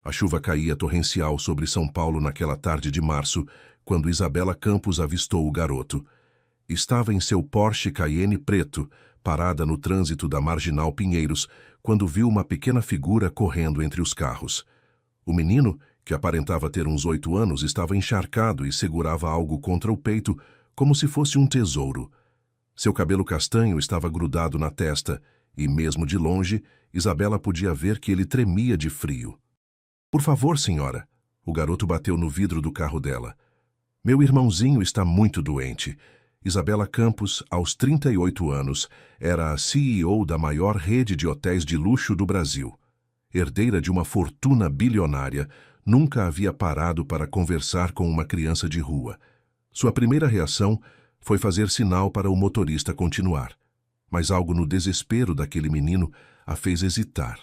A chuva caía torrencial sobre São Paulo naquela tarde de março, quando Isabela Campos avistou o garoto. Estava em seu Porsche Cayenne preto, parada no trânsito da Marginal Pinheiros, quando viu uma pequena figura correndo entre os carros. O menino, que aparentava ter uns 8 anos, estava encharcado e segurava algo contra o peito, como se fosse um tesouro. Seu cabelo castanho estava grudado na testa, e mesmo de longe, Isabela podia ver que ele tremia de frio. "Por favor, senhora." O garoto bateu no vidro do carro dela. "Meu irmãozinho está muito doente." Isabela Campos, aos 38 anos, era a CEO da maior rede de hotéis de luxo do Brasil. Herdeira de uma fortuna bilionária, nunca havia parado para conversar com uma criança de rua. Sua primeira reação foi fazer sinal para o motorista continuar. Mas algo no desespero daquele menino a fez hesitar.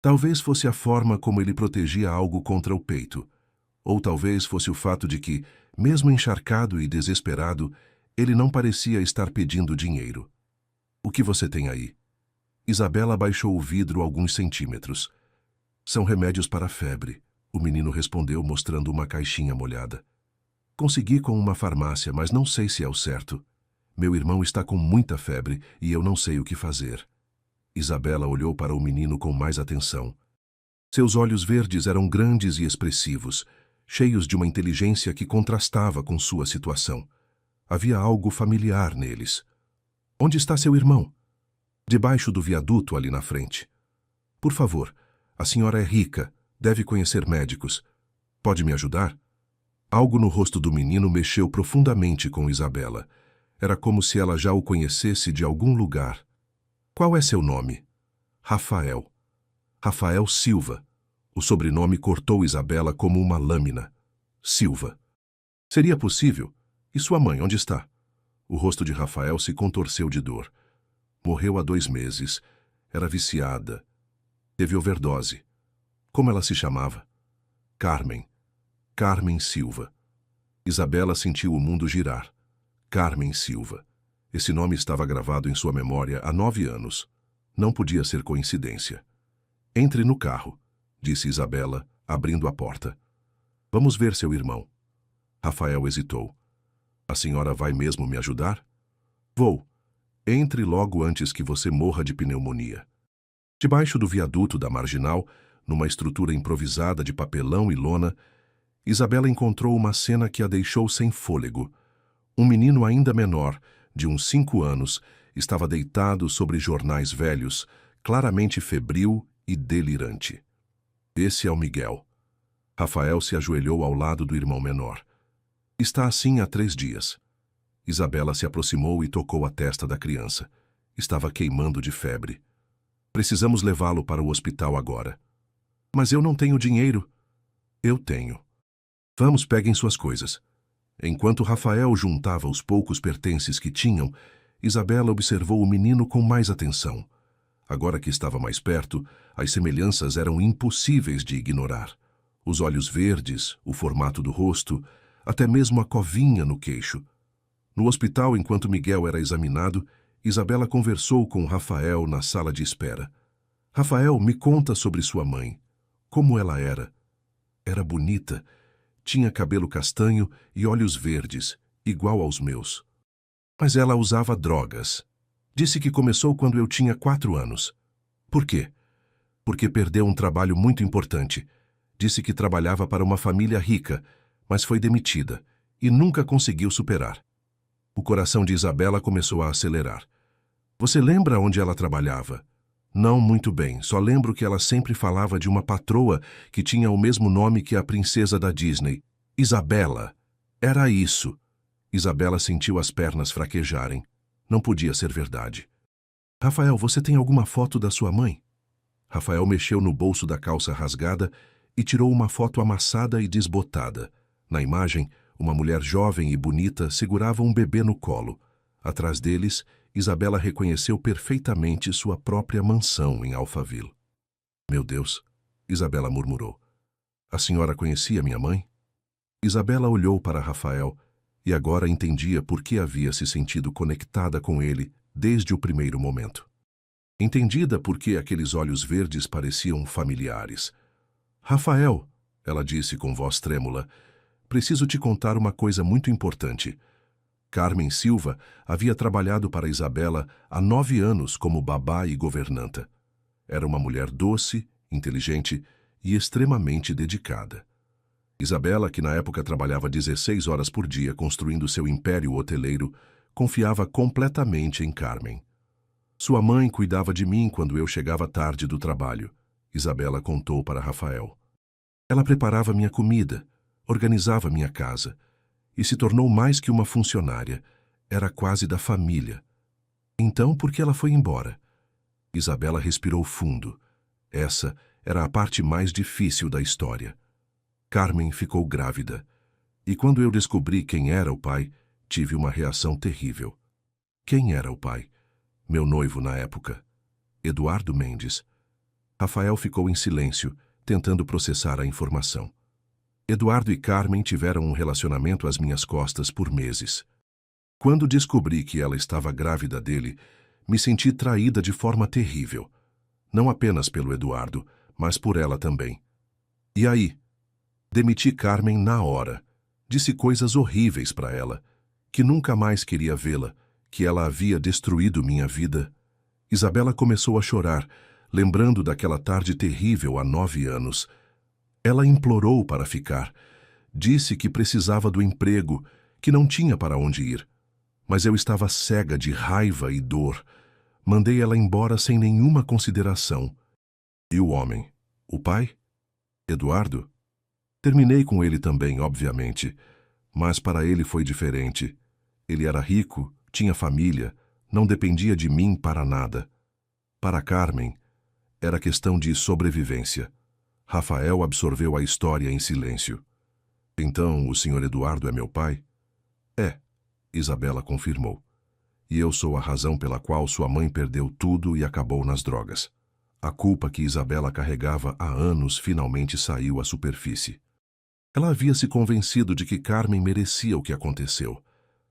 Talvez fosse a forma como ele protegia algo contra o peito. Ou talvez fosse o fato de que, mesmo encharcado e desesperado, ele não parecia estar pedindo dinheiro. "O que você tem aí?" Isabela abaixou o vidro alguns centímetros. "São remédios para a febre," o menino respondeu, mostrando uma caixinha molhada. "Consegui com uma farmácia, mas não sei se é o certo. Meu irmão está com muita febre e eu não sei o que fazer." Isabela olhou para o menino com mais atenção. Seus olhos verdes eram grandes e expressivos, cheios de uma inteligência que contrastava com sua situação. Havia algo familiar neles. "Onde está seu irmão?" "Debaixo do viaduto ali na frente." "Por favor, a senhora é rica, deve conhecer médicos. Pode me ajudar?" Algo no rosto do menino mexeu profundamente com Isabela. Era como se ela já o conhecesse de algum lugar. "Qual é seu nome?" "Rafael." "Rafael Silva." O sobrenome cortou Isabela como uma lâmina. "Silva. Seria possível? E sua mãe, onde está?" O rosto de Rafael se contorceu de dor. "Morreu há 2 meses. Era viciada. Teve overdose." "Como ela se chamava?" "Carmen. Carmen Silva." Isabela sentiu o mundo girar. Carmen Silva. Esse nome estava gravado em sua memória há 9 anos. Não podia ser coincidência. "Entre no carro," disse Isabela, abrindo a porta. "Vamos ver seu irmão." Rafael hesitou. "A senhora vai mesmo me ajudar?" "Vou. Entre logo antes que você morra de pneumonia." Debaixo do viaduto da Marginal, numa estrutura improvisada de papelão e lona, Isabela encontrou uma cena que a deixou sem fôlego. Um menino ainda menor, de uns 5 anos, estava deitado sobre jornais velhos, claramente febril e delirante. "Esse é o Miguel." Rafael se ajoelhou ao lado do irmão menor. "Está assim há 3 dias." Isabela se aproximou e tocou a testa da criança. Estava queimando de febre. "Precisamos levá-lo para o hospital agora." "Mas eu não tenho dinheiro." "Eu tenho." "Vamos, peguem suas coisas." Enquanto Rafael juntava os poucos pertences que tinham, Isabela observou o menino com mais atenção. Agora que estava mais perto, as semelhanças eram impossíveis de ignorar. Os olhos verdes, o formato do rosto, até mesmo a covinha no queixo. No hospital, enquanto Miguel era examinado, Isabela conversou com Rafael na sala de espera. "Rafael, me conta sobre sua mãe. Como ela era?" "Era bonita. Tinha cabelo castanho e olhos verdes, igual aos meus. Mas ela usava drogas. Disse que começou quando eu tinha 4 anos. Por quê?" "Porque perdeu um trabalho muito importante. Disse que trabalhava para uma família rica, mas foi demitida e nunca conseguiu superar." O coração de Isabela começou a acelerar. "Você lembra onde ela trabalhava?" "Não muito bem, só lembro que ela sempre falava de uma patroa que tinha o mesmo nome que a princesa da Disney. Isabela. Era isso." Isabela sentiu as pernas fraquejarem. Não podia ser verdade. "Rafael, você tem alguma foto da sua mãe?" Rafael mexeu no bolso da calça rasgada e tirou uma foto amassada e desbotada. Na imagem, uma mulher jovem e bonita segurava um bebê no colo. Atrás deles, Isabela reconheceu perfeitamente sua própria mansão em Alphaville. "Meu Deus," Isabela murmurou. "A senhora conhecia minha mãe?" Isabela olhou para Rafael e agora entendia por que havia se sentido conectada com ele desde o primeiro momento. Entendida por que aqueles olhos verdes pareciam familiares. Rafael, ela disse com voz trêmula, preciso te contar uma coisa muito importante. Carmen Silva havia trabalhado para Isabela há 9 anos como babá e governanta. Era uma mulher doce, inteligente e extremamente dedicada. Isabela, que na época trabalhava 16 horas por dia construindo seu império hoteleiro, confiava completamente em Carmen. Sua mãe cuidava de mim quando eu chegava tarde do trabalho, Isabela contou para Rafael. Ela preparava minha comida, organizava minha casa e se tornou mais que uma funcionária, era quase da família. Então, por que ela foi embora? Isabela respirou fundo. Essa era a parte mais difícil da história. Carmen ficou grávida, e quando eu descobri quem era o pai, tive uma reação terrível. Quem era o pai? Meu noivo na época. Eduardo Mendes. Rafael ficou em silêncio, tentando processar a informação. Eduardo e Carmen tiveram um relacionamento às minhas costas por meses. Quando descobri que ela estava grávida dele, me senti traída de forma terrível. Não apenas pelo Eduardo, mas por ela também. E aí? Demiti Carmen na hora. Disse coisas horríveis para ela, que nunca mais queria vê-la, que ela havia destruído minha vida. Isabela começou a chorar, lembrando daquela tarde terrível há 9 anos. Ela implorou para ficar. Disse que precisava do emprego, que não tinha para onde ir. Mas eu estava cega de raiva e dor. Mandei ela embora sem nenhuma consideração. E o homem? O pai? Eduardo? Terminei com ele também, obviamente. Mas para ele foi diferente. Ele era rico, tinha família, não dependia de mim para nada. Para Carmen, era questão de sobrevivência. Rafael absorveu a história em silêncio. Então, o senhor Eduardo é meu pai? É, Isabela confirmou. E eu sou a razão pela qual sua mãe perdeu tudo e acabou nas drogas. A culpa que Isabela carregava há anos finalmente saiu à superfície. Ela havia se convencido de que Carmen merecia o que aconteceu,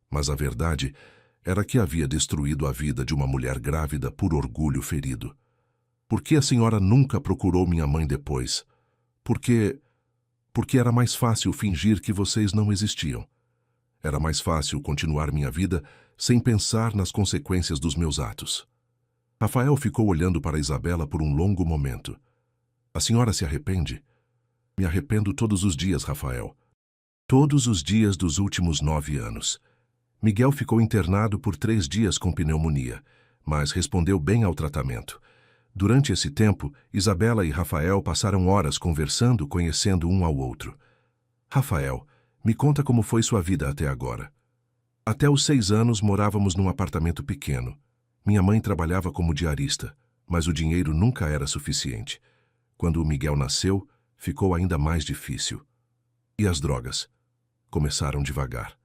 mas a verdade era que havia destruído a vida de uma mulher grávida por orgulho ferido. Por que a senhora nunca procurou minha mãe depois? Porque era mais fácil fingir que vocês não existiam. Era mais fácil continuar minha vida sem pensar nas consequências dos meus atos. Rafael ficou olhando para Isabela por um longo momento. A senhora se arrepende? Me arrependo todos os dias, Rafael. Todos os dias dos últimos 9 anos. Miguel ficou internado por 3 dias com pneumonia, mas respondeu bem ao tratamento. Durante esse tempo, Isabela e Rafael passaram horas conversando, conhecendo um ao outro. Rafael, me conta como foi sua vida até agora. Até os 6 anos morávamos num apartamento pequeno. Minha mãe trabalhava como diarista, mas o dinheiro nunca era suficiente. Quando o Miguel nasceu, ficou ainda mais difícil. E as drogas? Começaram devagar.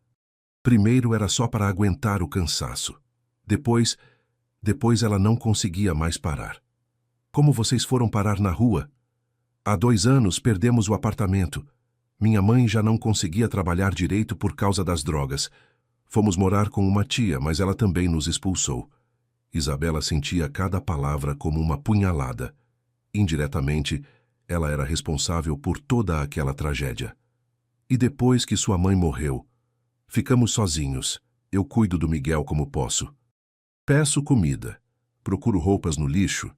Primeiro era só para aguentar o cansaço. Depois ela não conseguia mais parar. Como vocês foram parar na rua? Há 2 anos perdemos o apartamento. Minha mãe já não conseguia trabalhar direito por causa das drogas. Fomos morar com uma tia, mas ela também nos expulsou. Isabela sentia cada palavra como uma punhalada. Indiretamente, ela era responsável por toda aquela tragédia. E depois que sua mãe morreu, ficamos sozinhos. Eu cuido do Miguel como posso. Peço comida, procuro roupas no lixo,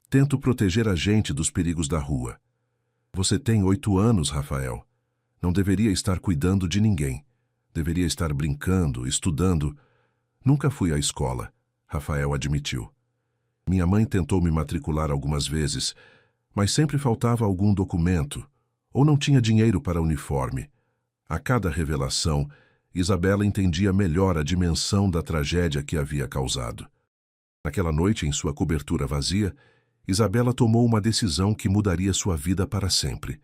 tento proteger a gente dos perigos da rua. Você tem 8 anos, Rafael. Não deveria estar cuidando de ninguém. Deveria estar brincando, estudando. Nunca fui à escola, Rafael admitiu. Minha mãe tentou me matricular algumas vezes, mas sempre faltava algum documento, ou não tinha dinheiro para uniforme. A cada revelação, Isabela entendia melhor a dimensão da tragédia que havia causado. Naquela noite, em sua cobertura vazia, Isabela tomou uma decisão que mudaria sua vida para sempre.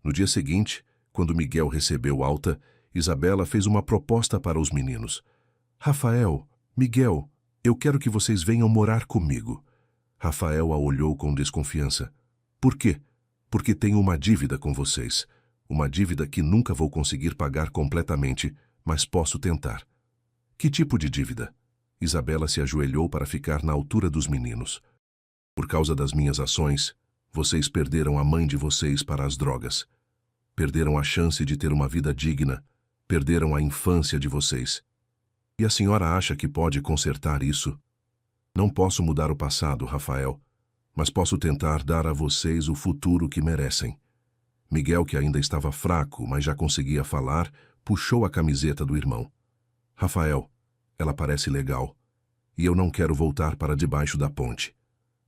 No dia seguinte, quando Miguel recebeu alta, Isabela fez uma proposta para os meninos. Rafael, Miguel, eu quero que vocês venham morar comigo. Rafael a olhou com desconfiança. Por quê? Porque tenho uma dívida com vocês. Uma dívida que nunca vou conseguir pagar completamente, mas posso tentar. Que tipo de dívida? Isabela se ajoelhou para ficar na altura dos meninos. Por causa das minhas ações, Vocês perderam a mãe de vocês para as drogas. Perderam a chance de ter uma vida digna. Perderam a infância de vocês. E a senhora acha que pode consertar isso? Não posso mudar o passado, Rafael, mas posso tentar dar a vocês o futuro que merecem. Miguel, que ainda estava fraco, mas já conseguia falar, puxou a camiseta do irmão. Rafael, ela parece legal. E eu não quero voltar para debaixo da ponte.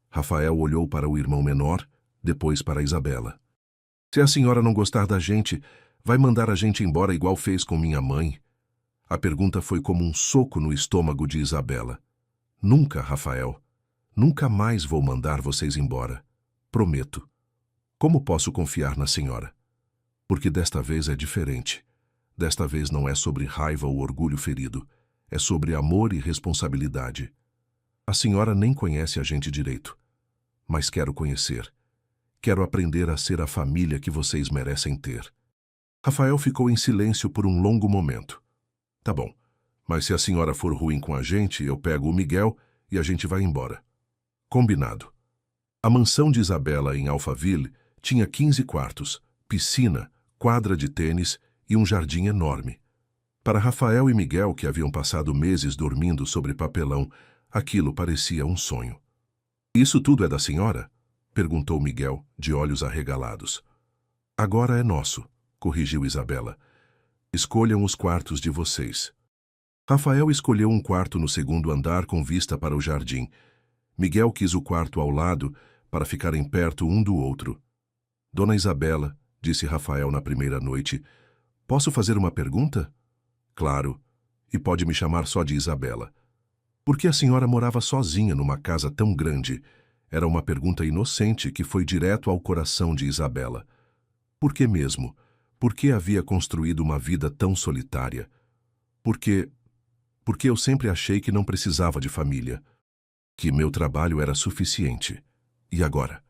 Rafael olhou para o irmão menor, depois para Isabela. Se a senhora não gostar da gente, vai mandar a gente embora igual fez com minha mãe? A pergunta foi como um soco no estômago de Isabela. Nunca, Rafael. Nunca mais vou mandar vocês embora. Prometo. Como posso confiar na senhora? Porque desta vez é diferente. Desta vez não é sobre raiva ou orgulho ferido. É sobre amor e responsabilidade. A senhora nem conhece a gente direito. Mas quero conhecer. Quero aprender a ser a família que vocês merecem ter. Rafael ficou em silêncio por um longo momento. Tá bom, mas se a senhora for ruim com a gente, eu pego o Miguel e a gente vai embora. Combinado. A mansão de Isabela em Alphaville tinha 15 quartos, piscina, quadra de tênis e um jardim enorme. Para Rafael e Miguel, que haviam passado meses dormindo sobre papelão, aquilo parecia um sonho. Isso tudo é da senhora? Perguntou Miguel, de olhos arregalados. Agora é nosso, corrigiu Isabela. Escolham os quartos de vocês. Rafael escolheu um quarto no segundo andar com vista para o jardim. Miguel quis o quarto ao lado para ficarem perto um do outro. Dona Isabela, disse Rafael na primeira noite, posso fazer uma pergunta? Claro, e pode me chamar só de Isabela. Por que a senhora morava sozinha numa casa tão grande? Era uma pergunta inocente que foi direto ao coração de Isabela. Por que mesmo? Por que havia construído uma vida tão solitária? Porque eu sempre achei que não precisava de família. Que meu trabalho era suficiente. E agora?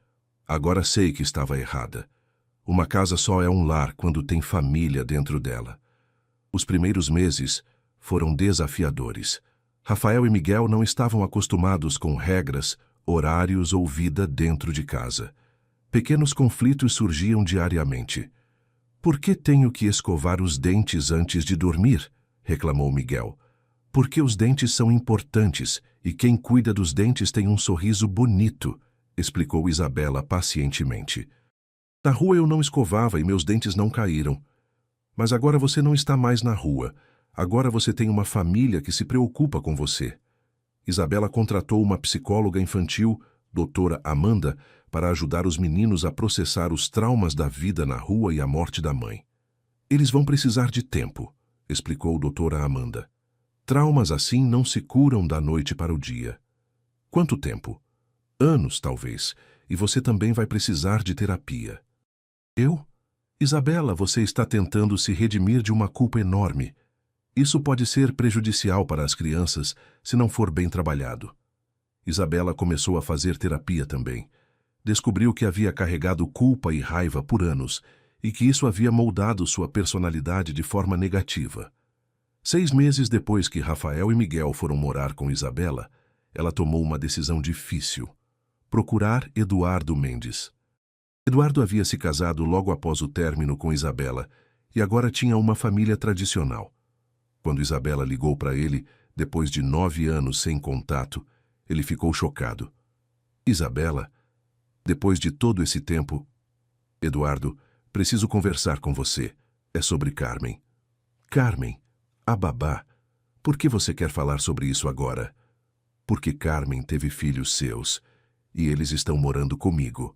Agora sei que estava errada. Uma casa só é um lar quando tem família dentro dela. Os primeiros meses foram desafiadores. Rafael e Miguel não estavam acostumados com regras, horários ou vida dentro de casa. Pequenos conflitos surgiam diariamente. Por que tenho que escovar os dentes antes de dormir? Reclamou Miguel. Porque os dentes são importantes e quem cuida dos dentes tem um sorriso bonito, explicou Isabela pacientemente. Na rua eu não escovava e meus dentes não caíram. Mas agora você não está mais na rua. Agora você tem uma família que se preocupa com você. Isabela contratou uma psicóloga infantil, doutora Amanda, para ajudar os meninos a processar os traumas da vida na rua e a morte da mãe. Eles vão precisar de tempo, explicou doutora Amanda. Traumas assim não se curam da noite para o dia. Quanto tempo? Anos, talvez, e você também vai precisar de terapia. Eu? Isabela, você está tentando se redimir de uma culpa enorme. Isso pode ser prejudicial para as crianças se não for bem trabalhado. Isabela começou a fazer terapia também. Descobriu que havia carregado culpa e raiva por anos e que isso havia moldado sua personalidade de forma negativa. 6 meses depois que Rafael e Miguel foram morar com Isabela, ela tomou uma decisão difícil: procurar Eduardo Mendes. Eduardo havia se casado logo após o término com Isabela e agora tinha uma família tradicional. Quando Isabela ligou para ele, depois de 9 anos sem contato, ele ficou chocado. Isabela, depois de todo esse tempo... Eduardo, preciso conversar com você. É sobre Carmen. Carmen, a babá. Por que você quer falar sobre isso agora? Porque Carmen teve filhos seus e eles estão morando comigo.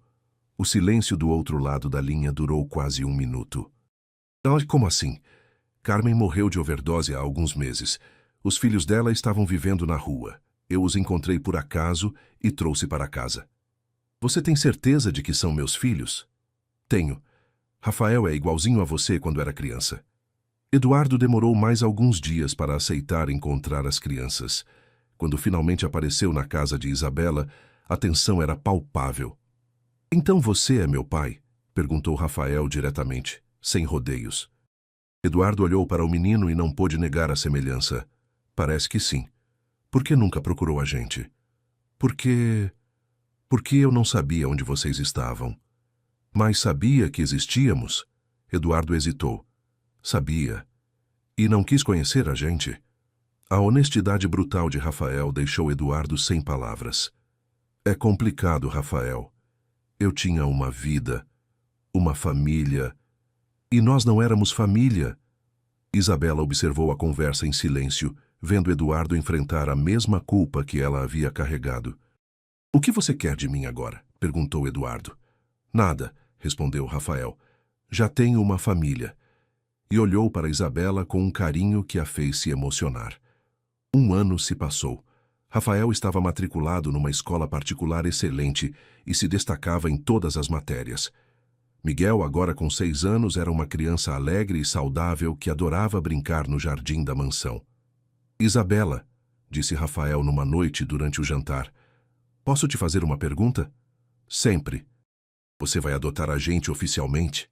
O silêncio do outro lado da linha durou quase 1 minuto. Como assim? Carmen morreu de overdose há alguns meses. Os filhos dela estavam vivendo na rua. Eu os encontrei por acaso e trouxe para casa. Você tem certeza de que são meus filhos? Tenho. Rafael é igualzinho a você quando era criança. Eduardo demorou mais alguns dias para aceitar encontrar as crianças. Quando finalmente apareceu na casa de Isabela, a tensão era palpável. Então você é meu pai? Perguntou Rafael diretamente, sem rodeios. Eduardo olhou para o menino e não pôde negar a semelhança. Parece que sim. Por que nunca procurou a gente? Porque Porque eu não sabia onde vocês estavam. Mas sabia que existíamos? Eduardo hesitou. Sabia. E não quis conhecer a gente? A honestidade brutal de Rafael deixou Eduardo sem palavras. É complicado, Rafael. Eu tinha uma vida, uma família, e nós não éramos família. Isabela observou a conversa em silêncio, vendo Eduardo enfrentar a mesma culpa que ela havia carregado. O que você quer de mim agora? Perguntou Eduardo. Nada, respondeu Rafael. Já tenho uma família. E olhou para Isabela com um carinho que a fez se emocionar. 1 ano se passou. Rafael estava matriculado numa escola particular excelente e se destacava em todas as matérias. Miguel, agora com 6 anos, era uma criança alegre e saudável que adorava brincar no jardim da mansão. Isabela, disse Rafael numa noite durante o jantar, posso te fazer uma pergunta? Sempre. Você vai adotar a gente oficialmente?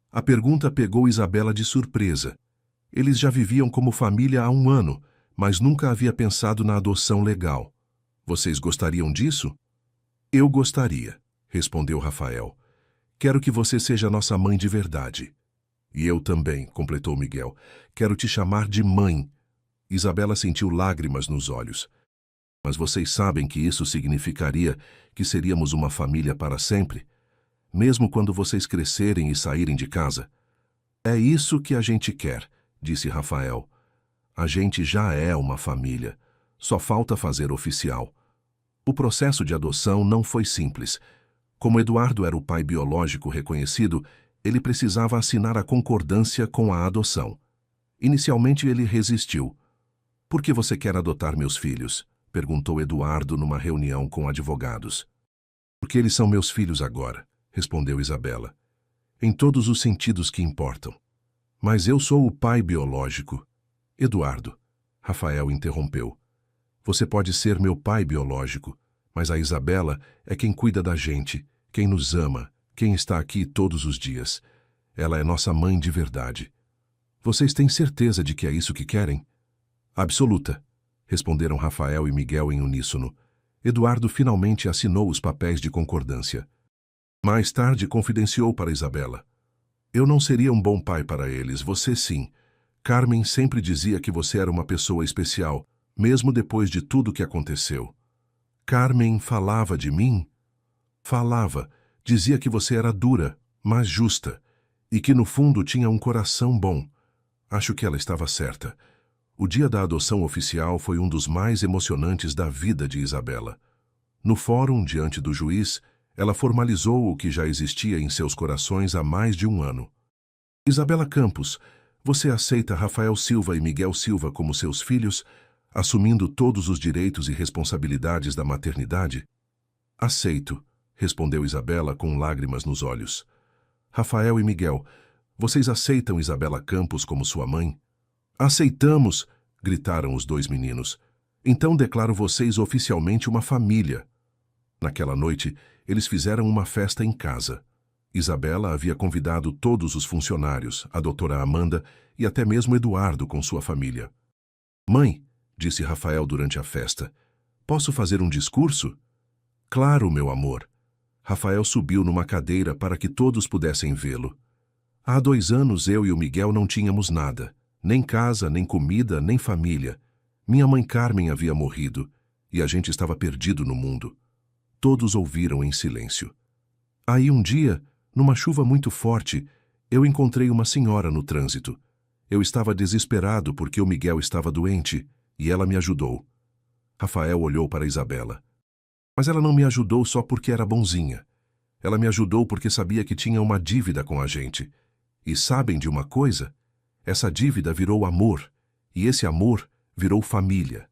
A pergunta pegou Isabela de surpresa. Eles já viviam como família há 1 ano, mas nunca havia pensado na adoção legal. Vocês gostariam disso? Eu gostaria, respondeu Rafael. Quero que você seja nossa mãe de verdade. E eu também, completou Miguel. Quero te chamar de mãe. Isabela sentiu lágrimas nos olhos. Mas vocês sabem que isso significaria que seríamos uma família para sempre? Mesmo quando vocês crescerem e saírem de casa? É isso que a gente quer, disse Rafael. A gente já é uma família. Só falta fazer oficial. O processo de adoção não foi simples. Como Eduardo era o pai biológico reconhecido, ele precisava assinar a concordância com a adoção. Inicialmente ele resistiu. Por que você quer adotar meus filhos? Perguntou Eduardo numa reunião com advogados. Porque eles são meus filhos agora, respondeu Isabela. Em todos os sentidos que importam. Mas eu sou o pai biológico. Eduardo, Rafael interrompeu. Você pode ser meu pai biológico, mas a Isabela é quem cuida da gente, quem nos ama, quem está aqui todos os dias. Ela é nossa mãe de verdade. Vocês têm certeza de que é isso que querem? Absoluta, responderam Rafael e Miguel em uníssono. Eduardo finalmente assinou os papéis de concordância. Mais tarde confidenciou para Isabela. Eu não seria um bom pai para eles, você sim. Carmen sempre dizia que você era uma pessoa especial, mesmo depois de tudo que aconteceu. Carmen falava de mim? Falava. Dizia que você era dura, mas justa, e que no fundo tinha um coração bom. Acho que ela estava certa. O dia da adoção oficial foi um dos mais emocionantes da vida de Isabela. No fórum, diante do juiz, ela formalizou o que já existia em seus corações há mais de 1 ano. Isabela Campos, você aceita Rafael Silva e Miguel Silva como seus filhos, assumindo todos os direitos e responsabilidades da maternidade? Aceito, respondeu Isabela com lágrimas nos olhos. Rafael e Miguel, vocês aceitam Isabela Campos como sua mãe? Aceitamos, gritaram os 2 meninos. Então declaro vocês oficialmente uma família. Naquela noite, eles fizeram uma festa em casa. Isabela havia convidado todos os funcionários, a doutora Amanda e até mesmo Eduardo com sua família. Mãe, disse Rafael durante a festa, posso fazer um discurso? Claro, meu amor. Rafael subiu numa cadeira para que todos pudessem vê-lo. Há 2 anos eu e o Miguel não tínhamos nada, nem casa, nem comida, nem família. Minha mãe Carmen havia morrido e a gente estava perdido no mundo. Todos ouviram em silêncio. Aí um dia, numa chuva muito forte, eu encontrei uma senhora no trânsito. Eu estava desesperado porque o Miguel estava doente e ela me ajudou. Rafael olhou para Isabela. Mas ela não me ajudou só porque era bonzinha. Ela me ajudou porque sabia que tinha uma dívida com a gente. E sabem de uma coisa? Essa dívida virou amor, e esse amor virou família.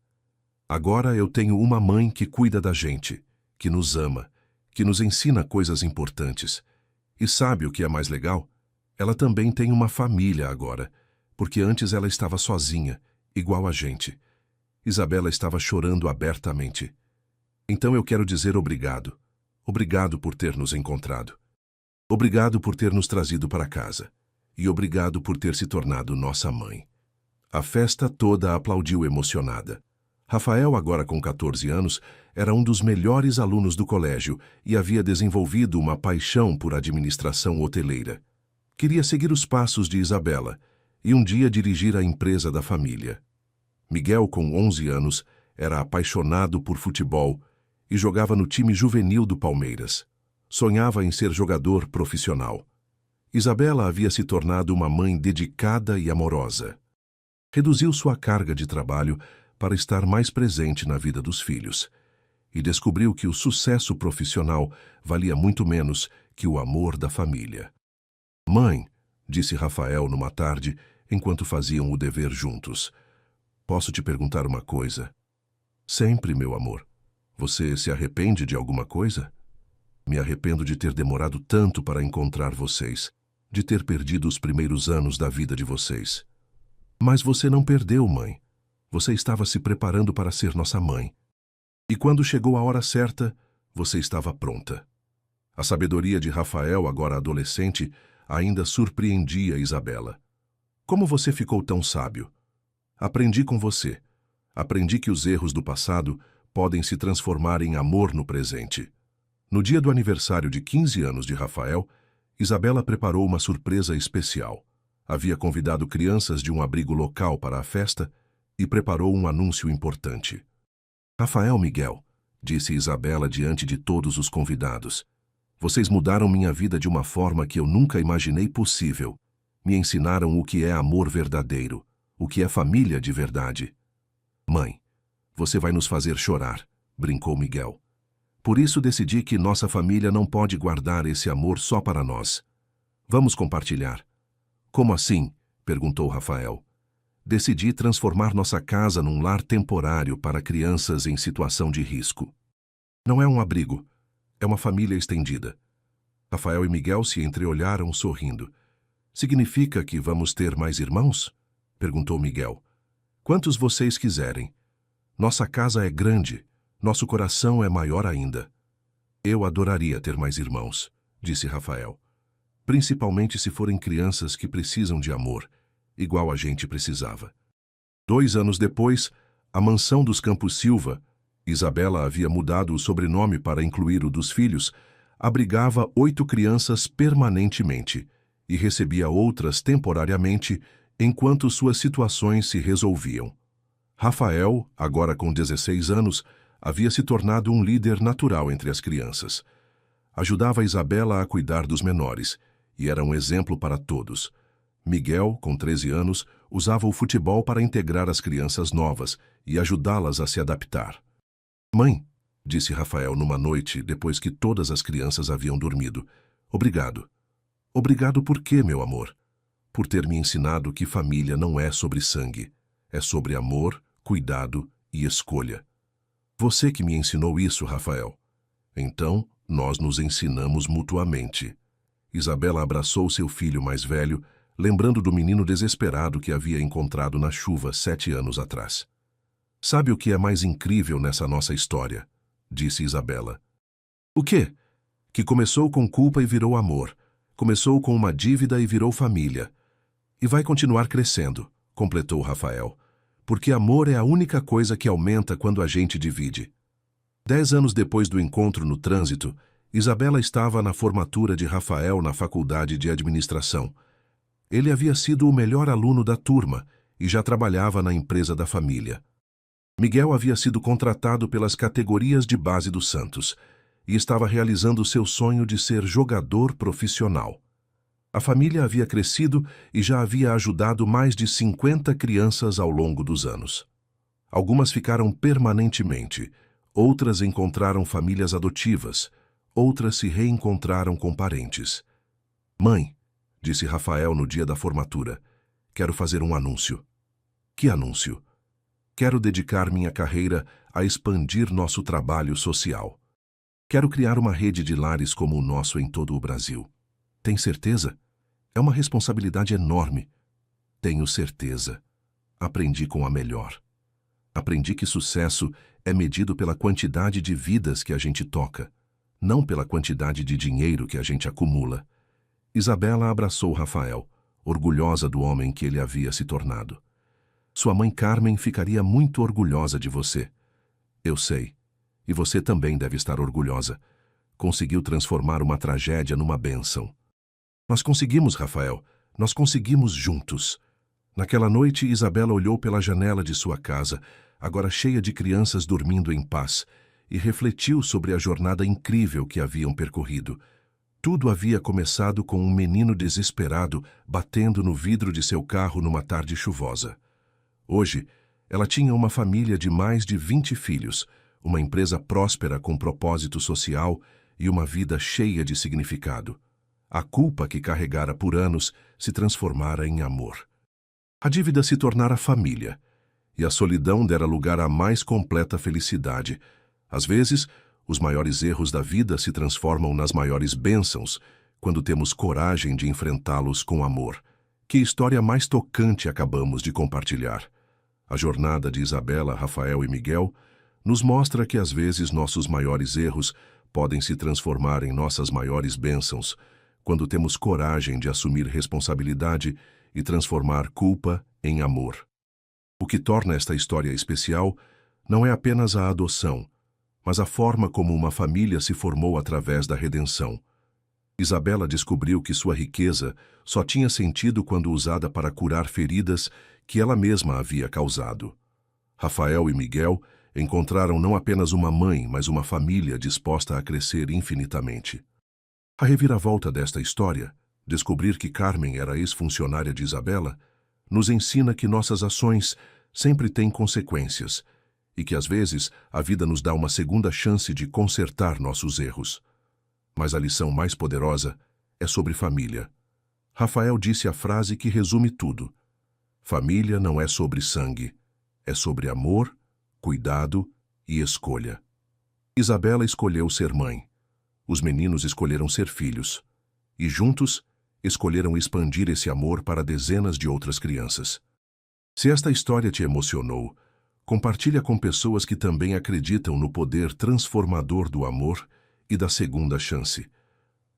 Agora eu tenho uma mãe que cuida da gente, que nos ama, que nos ensina coisas importantes. E sabe o que é mais legal? Ela também tem uma família agora, porque antes ela estava sozinha, igual a gente. Isabela estava chorando abertamente. Então eu quero dizer obrigado. Obrigado por ter nos encontrado. Obrigado por ter nos trazido para casa. E obrigado por ter se tornado nossa mãe. A festa toda aplaudiu emocionada. Rafael, agora com 14 anos, era um dos melhores alunos do colégio e havia desenvolvido uma paixão por administração hoteleira. Queria seguir os passos de Isabela e um dia dirigir a empresa da família. Miguel, com 11 anos, era apaixonado por futebol e jogava no time juvenil do Palmeiras. Sonhava em ser jogador profissional. Isabela havia se tornado uma mãe dedicada e amorosa. Reduziu sua carga de trabalho para estar mais presente na vida dos filhos e descobriu que o sucesso profissional valia muito menos que o amor da família. "Mãe", disse Rafael numa tarde, enquanto faziam o dever juntos, "posso te perguntar uma coisa?" "Sempre, meu amor. Você se arrepende de alguma coisa?" "Me arrependo de ter demorado tanto para encontrar vocês, de ter perdido os primeiros anos da vida de vocês." "Mas você não perdeu, mãe. Você estava se preparando para ser nossa mãe. E quando chegou a hora certa, você estava pronta." A sabedoria de Rafael, agora adolescente, ainda surpreendia Isabela. "Como você ficou tão sábio?" "Aprendi com você. Aprendi que os erros do passado podem se transformar em amor no presente." No dia do aniversário de 15 anos de Rafael, Isabela preparou uma surpresa especial. Havia convidado crianças de um abrigo local para a festa e preparou um anúncio importante. "Rafael, Miguel", disse Isabela diante de todos os convidados, "vocês mudaram minha vida de uma forma que eu nunca imaginei possível. Me ensinaram o que é amor verdadeiro, o que é família de verdade." "Mãe, você vai nos fazer chorar", brincou Miguel. "Por isso decidi que nossa família não pode guardar esse amor só para nós. Vamos compartilhar." "Como assim?", perguntou Rafael. "Decidi transformar nossa casa num lar temporário para crianças em situação de risco. Não é um abrigo, é uma família estendida." Rafael e Miguel se entreolharam sorrindo. "Significa que vamos ter mais irmãos?", perguntou Miguel. "Quantos vocês quiserem. Nossa casa é grande, nosso coração é maior ainda." "Eu adoraria ter mais irmãos", disse Rafael. "Principalmente se forem crianças que precisam de amor, igual a gente precisava." 2 anos depois, a mansão dos Campos Silva, Isabela havia mudado o sobrenome para incluir o dos filhos, abrigava 8 crianças permanentemente e recebia outras temporariamente enquanto suas situações se resolviam. Rafael, agora com 16 anos, havia se tornado um líder natural entre as crianças. Ajudava Isabela a cuidar dos menores e era um exemplo para todos. Miguel, com 13 anos, usava o futebol para integrar as crianças novas e ajudá-las a se adaptar. "Mãe", disse Rafael numa noite depois que todas as crianças haviam dormido, "obrigado." "Obrigado por quê, meu amor?" "Por ter me ensinado que família não é sobre sangue, é sobre amor, cuidado e escolha." "Você que me ensinou isso, Rafael." "Então, nós nos ensinamos mutuamente." Isabela abraçou seu filho mais velho, lembrando do menino desesperado que havia encontrado na chuva 7 anos atrás. "Sabe o que é mais incrível nessa nossa história?", disse Isabela. "O quê?" "Que começou com culpa e virou amor. Começou com uma dívida e virou família. E vai continuar crescendo", completou Rafael. "Porque amor é a única coisa que aumenta quando a gente divide." 10 anos depois do encontro no trânsito, Isabela estava na formatura de Rafael na faculdade de administração. Ele havia sido o melhor aluno da turma e já trabalhava na empresa da família. Miguel havia sido contratado pelas categorias de base do Santos e estava realizando seu sonho de ser jogador profissional. A família havia crescido e já havia ajudado mais de 50 crianças ao longo dos anos. Algumas ficaram permanentemente, outras encontraram famílias adotivas, outras se reencontraram com parentes. "Mãe", disse Rafael no dia da formatura, "quero fazer um anúncio." "Que anúncio?" "Quero dedicar minha carreira a expandir nosso trabalho social. Quero criar uma rede de lares como o nosso em todo o Brasil." "Tem certeza? É uma responsabilidade enorme." "Tenho certeza. Aprendi com a melhor. Aprendi que sucesso é medido pela quantidade de vidas que a gente toca, não pela quantidade de dinheiro que a gente acumula." Isabela abraçou Rafael, orgulhosa do homem que ele havia se tornado. "Sua mãe Carmen ficaria muito orgulhosa de você." "Eu sei. E você também deve estar orgulhosa. Conseguiu transformar uma tragédia numa bênção. Nós conseguimos, Rafael. Nós conseguimos juntos. Naquela noite, Isabela olhou pela janela de sua casa, agora cheia de crianças dormindo em paz, e refletiu sobre a jornada incrível que haviam percorrido. Tudo havia começado com um menino desesperado batendo no vidro de seu carro numa tarde chuvosa. Hoje, ela tinha uma família de mais de 20 filhos, uma empresa próspera com propósito social e uma vida cheia de significado. A culpa que carregara por anos se transformara em amor. A dívida se tornara família, e a solidão dera lugar à mais completa felicidade. Às vezes, os maiores erros da vida se transformam nas maiores bênçãos quando temos coragem de enfrentá-los com amor. Que história mais tocante acabamos de compartilhar! A jornada de Isabela, Rafael e Miguel nos mostra que às vezes nossos maiores erros podem se transformar em nossas maiores bênçãos quando temos coragem de assumir responsabilidade e transformar culpa em amor. O que torna esta história especial não é apenas a adoção, mas a forma como uma família se formou através da redenção. Isabela descobriu que sua riqueza só tinha sentido quando usada para curar feridas que ela mesma havia causado. Rafael e Miguel encontraram não apenas uma mãe, mas uma família disposta a crescer infinitamente. A reviravolta desta história, descobrir que Carmen era ex-funcionária de Isabela, nos ensina que nossas ações sempre têm consequências e que, às vezes, a vida nos dá uma segunda chance de consertar nossos erros. Mas a lição mais poderosa é sobre família. Rafael disse a frase que resume tudo. Família não é sobre sangue, é sobre amor, cuidado e escolha. Isabela escolheu ser mãe. Os meninos escolheram ser filhos. E juntos, escolheram expandir esse amor para dezenas de outras crianças. Se esta história te emocionou, compartilha com pessoas que também acreditam no poder transformador do amor e da segunda chance.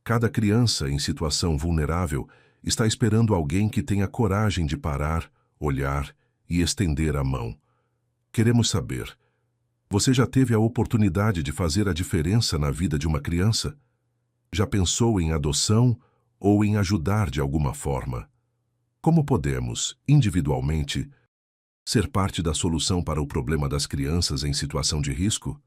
Cada criança em situação vulnerável está esperando alguém que tenha coragem de parar, olhar e estender a mão. Queremos saber: você já teve a oportunidade de fazer a diferença na vida de uma criança? Já pensou em adoção ou em ajudar de alguma forma? Como podemos, individualmente, ser parte da solução para o problema das crianças em situação de risco?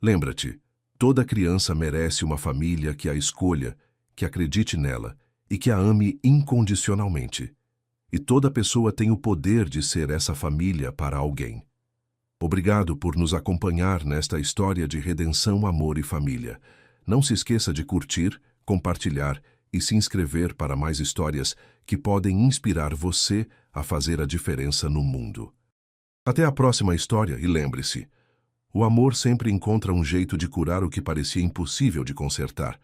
Lembra-te, toda criança merece uma família que a escolha, que acredite nela e que a ame incondicionalmente. E toda pessoa tem o poder de ser essa família para alguém. Obrigado por nos acompanhar nesta história de redenção, amor e família. Não se esqueça de curtir, compartilhar e se inscrever para mais histórias que podem inspirar você a fazer a diferença no mundo. Até a próxima história e lembre-se, o amor sempre encontra um jeito de curar o que parecia impossível de consertar.